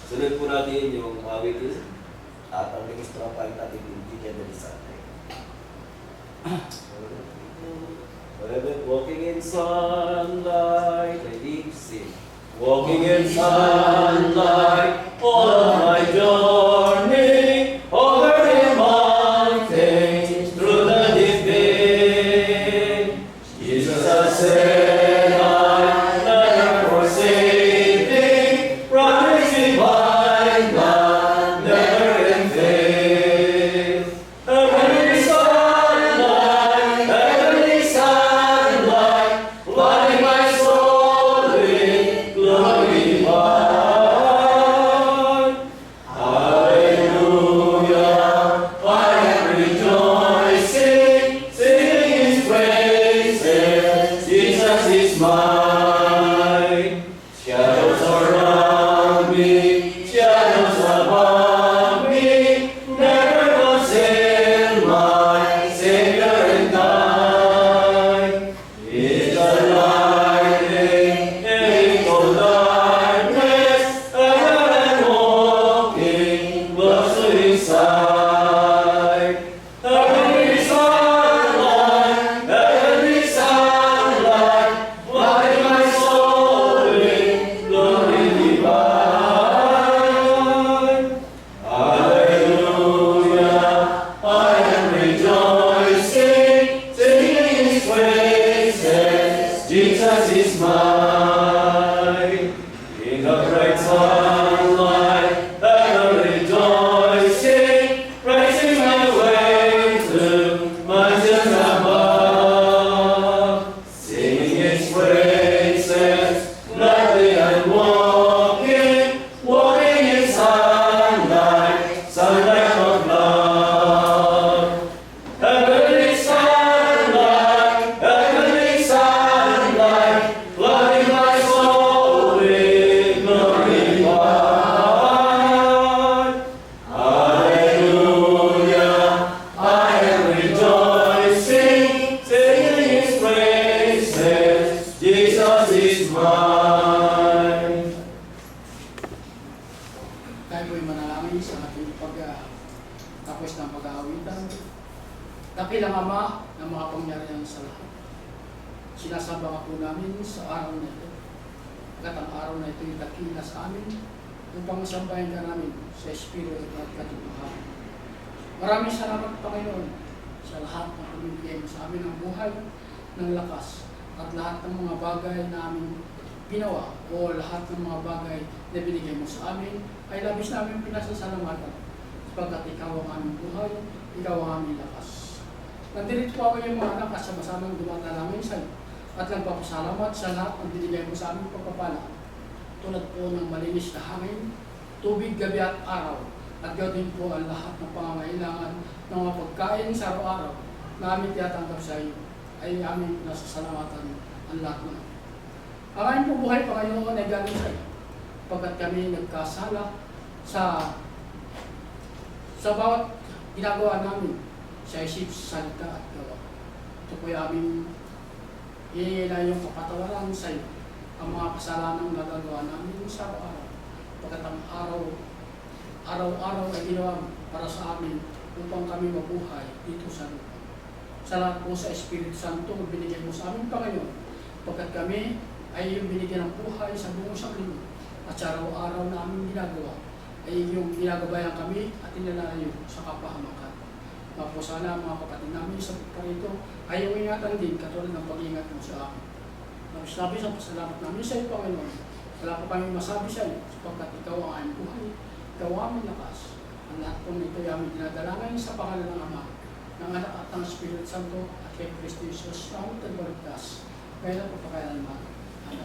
Sunod po natin yung awitin at ang nag-extra natin yung Bigyan na Lisan. Walking in sunlight, I deep see. Walking in sunlight, all of my journey, over the mountains, through the deep day. Jesus has said, I never forsake thee, promise divine, God never can fail. Heavenly sunlight, lighting my soul with glory divine. Hallelujah, I am rejoicing, singing His praises. Jesus is mine. Shadows around me, shadows above me, never conceal my Savior and kind. Is the lightning in all darkness, ever and walking close to His side. Heavenly sunlight, lighting my soul with glory divine. Hallelujah, I am rejoicing, singing His praises. Jesus is mine. In the bright sunlight, ever rejoicing, praising my way to mansions above. Singing His praises, gladly I'm walking, walking in sunlight, sunlight of love. Heavenly sunlight, lighting my soul with glory divine. Hallelujah, I am rejoicing, singing His praises. Jesus is mine. Tayo po'y manalangin sa ating tapos ng pag-aawitan. Dakilang Ama ng mga pangyarihan sa lahat. Sinasamba po namin sa araw na ito. At ang araw na ito ay dakila sa amin upang masambahin ka namin sa Espiritu at katotohanan. Maraming salamat, Panginoon, sa lahat ng pamibigay mo sa amin ng buhay, ng lakas, at lahat ng mga bagay na aming ginawa o lahat ng mga bagay na binigay mo sa amin ay labis namin pinasasalamatan sapagkat ikaw ang aming buhay, ikaw ang aming lakas. Nandito po ako yung mga anak at sama-samang dumatalangin sa iyo at nagpapasalamat sa lahat ng binigay mo sa aming pagpapala tulad po ng malinis na hangin, tubig, gabi at araw at gawin po ang lahat ng pangangailangan ng mga pagkain sa araw-araw na aming tinatanggap sa iyo ay aming nasasalamatan ang lahat ng ang aming bubuhay, Panginoon, ay galing sa iyo. Pagkat kami nagkasala sa bawat ginagawa namin sa isip, salita at gawa. Ito po'y aming hihingi na yung kapatawaran sa iyo ang mga kasalanang nagagawa namin sa araw-araw. Pagkat ang araw-araw ay ginawa para sa amin upang kami mabuhay dito sa lupa. Salamat po sa Espiritu Santo binigay mo sa amin, Panginoon. Pagkat kami ay yung binigyan ng buhay sa buong sanglibutan at sa araw-araw na aming ginagawa ay yung ginagabayan kami at inalayo sa kapahamakan. Mga po sana mga kapatid namin sa parito ay yung ingatan din katulad ng pag-ingat mo sa amin. Labis ang pasalamat namin sa iyo, Panginoon. Wala pa kami masabi sa iyo sapagkat ikaw ang aming buhay, ikaw ang aming lakas. Ang lahat po nito ay aming dinadalangin sa pangalan ng Ama, ng Anak at ng Espiritu Santo at kay Kristo Jesus na aming tagbaligtas. Kaya na po pa kaya naman. Amen.